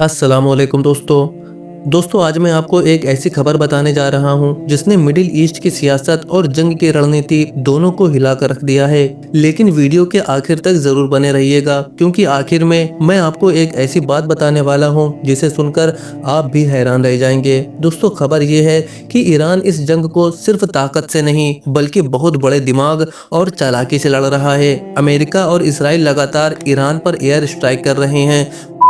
अस्सलामुअलैकुम दोस्तों आज मैं आपको एक ऐसी खबर बताने जा रहा हूं जिसने मिडिल ईस्ट की सियासत और जंग की रणनीति दोनों को हिला कर रख दिया है। लेकिन वीडियो के आखिर तक जरूर बने रहिएगा क्योंकि आखिर में मैं आपको एक ऐसी बात बताने वाला हूं जिसे सुनकर आप भी हैरान रह जाएंगे। दोस्तों खबर ये है कि ईरान इस जंग को सिर्फ ताकत से नहीं बल्कि बहुत बड़े दिमाग और चालाकी से लड़ रहा है। अमेरिका और इसराइल लगातार ईरान पर एयर स्ट्राइक कर रहे हैं,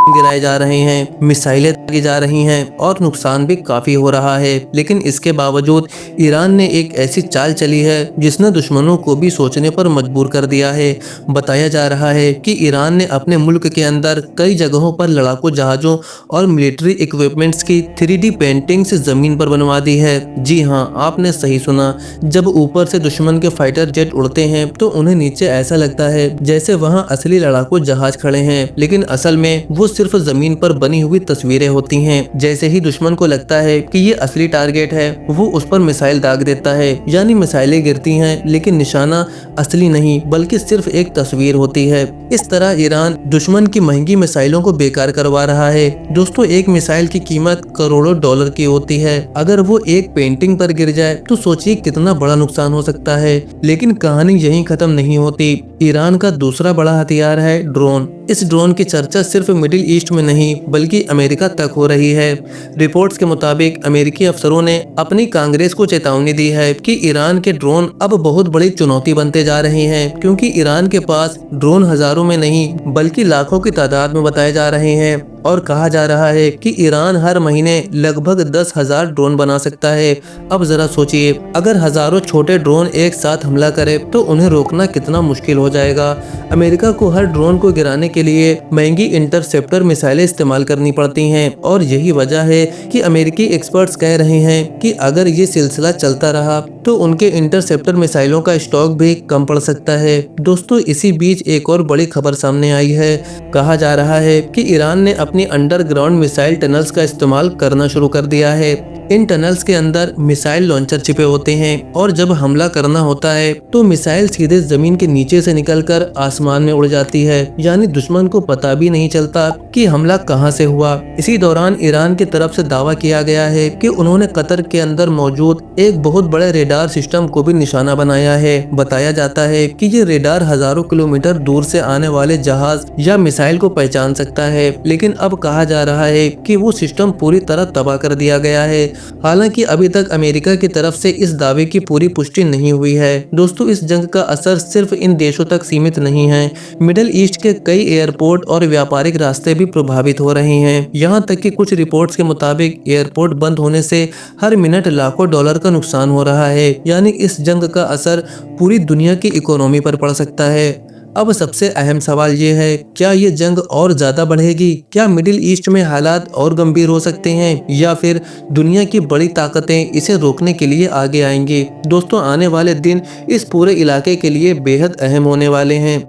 गिराए जा रहे हैं, मिसाइलें दागी जा रही हैं और नुकसान भी काफी हो रहा है। लेकिन इसके बावजूद ईरान ने एक ऐसी चाल चली है जिसने दुश्मनों को भी सोचने पर मजबूर कर दिया है। बताया जा रहा है कि ईरान ने अपने मुल्क के अंदर कई जगहों पर लड़ाकू जहाजों और मिलिट्री इक्विपमेंट्स की 3D पेंटिंग्स जमीन पर बनवा दी है। जी हाँ, आपने सही सुना। जब ऊपर से दुश्मन के फाइटर जेट उड़ते हैं तो उन्हें नीचे ऐसा लगता है जैसे वहां असली लड़ाकू जहाज खड़े हैं, लेकिन असल में वो सिर्फ जमीन पर बनी हुई तस्वीरें होती हैं। जैसे ही दुश्मन को लगता है कि ये असली टारगेट है, वो उस पर मिसाइल दाग देता है। यानी मिसाइलें गिरती हैं लेकिन निशाना असली नहीं बल्कि सिर्फ एक तस्वीर होती है। इस तरह ईरान दुश्मन की महंगी मिसाइलों को बेकार करवा रहा है। दोस्तों एक मिसाइल की कीमत करोड़ों डॉलर की होती है। अगर वो एक पेंटिंग पर गिर जाए तो सोचिए कितना बड़ा नुकसान हो सकता है। लेकिन कहानी यहीं खत्म नहीं होती। ईरान का दूसरा बड़ा हथियार है ड्रोन। इस ड्रोन की चर्चा सिर्फ मिडिल ईस्ट में नहीं बल्कि अमेरिका तक हो रही है। रिपोर्ट्स के मुताबिक अमेरिकी अफसरों ने अपनी कांग्रेस को चेतावनी दी है कि ईरान के ड्रोन अब बहुत बड़ी चुनौती बनते जा रहे हैं, क्योंकि ईरान के पास ड्रोन हजारों में नहीं बल्कि लाखों की तादाद में बताए जा रहे हैं। और कहा जा रहा है कि ईरान हर महीने लगभग 10,000 ड्रोन बना सकता है। अब जरा सोचिए, अगर हजारों छोटे ड्रोन एक साथ हमला करे तो उन्हें रोकना कितना मुश्किल हो जाएगा। अमेरिका को हर ड्रोन को गिराने के लिए महंगी इंटरसेप्टर मिसाइलें इस्तेमाल करनी पड़ती हैं और यही वजह है कि अमेरिकी एक्सपर्ट्स कह रहे हैं कि अगर ये सिलसिला चलता रहा तो उनके इंटरसेप्टर मिसाइलों का स्टॉक भी कम पड़ सकता है। दोस्तों इसी बीच एक और बड़ी खबर सामने आई है। कहा जा रहा है कि ईरान ने अपनी अंडरग्राउंड मिसाइल टनल्स का इस्तेमाल करना शुरू कर दिया है। इन टनल्स के अंदर मिसाइल लॉन्चर छिपे होते हैं और जब हमला करना होता है तो मिसाइल सीधे जमीन के नीचे से निकलकर आसमान में उड़ जाती है। यानी दुश्मन को पता भी नहीं चलता कि हमला कहां से हुआ। इसी दौरान ईरान की तरफ से दावा किया गया है कि उन्होंने कतर के अंदर मौजूद एक बहुत बड़े रेडार सिस्टम को भी निशाना बनाया है। बताया जाता है कि ये रेडार हजारों किलोमीटर दूर से आने वाले जहाज या मिसाइल को पहचान सकता है, लेकिन अब कहा जा रहा है कि वो सिस्टम पूरी तरह तबाह कर दिया गया है। हालांकि अभी तक अमेरिका की तरफ से इस दावे की पूरी पुष्टि नहीं हुई है। दोस्तों इस जंग का असर सिर्फ इन देशों तक सीमित नहीं है। मिडिल ईस्ट के कई एयरपोर्ट और व्यापारिक रास्ते भी प्रभावित हो रहे हैं। यहाँ तक कि कुछ रिपोर्ट्स के मुताबिक एयरपोर्ट बंद होने से हर मिनट लाखों डॉलर का नुकसान हो रहा है। यानी इस जंग का असर पूरी दुनिया की इकोनॉमी पर पड़ सकता है। अब सबसे अहम सवाल ये है, क्या ये जंग और ज्यादा बढ़ेगी? क्या मिडिल ईस्ट में हालात और गंभीर हो सकते हैं या फिर दुनिया की बड़ी ताकतें इसे रोकने के लिए आगे आएंगी? दोस्तों आने वाले दिन इस पूरे इलाके के लिए बेहद अहम होने वाले हैं।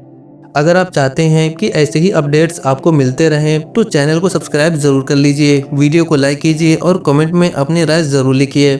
अगर आप चाहते हैं कि ऐसे ही अपडेट्स आपको मिलते रहें तो चैनल को सब्सक्राइब जरूर कर लीजिए, वीडियो को लाइक कीजिए और कमेंट में अपनी राय जरूर लिखिए।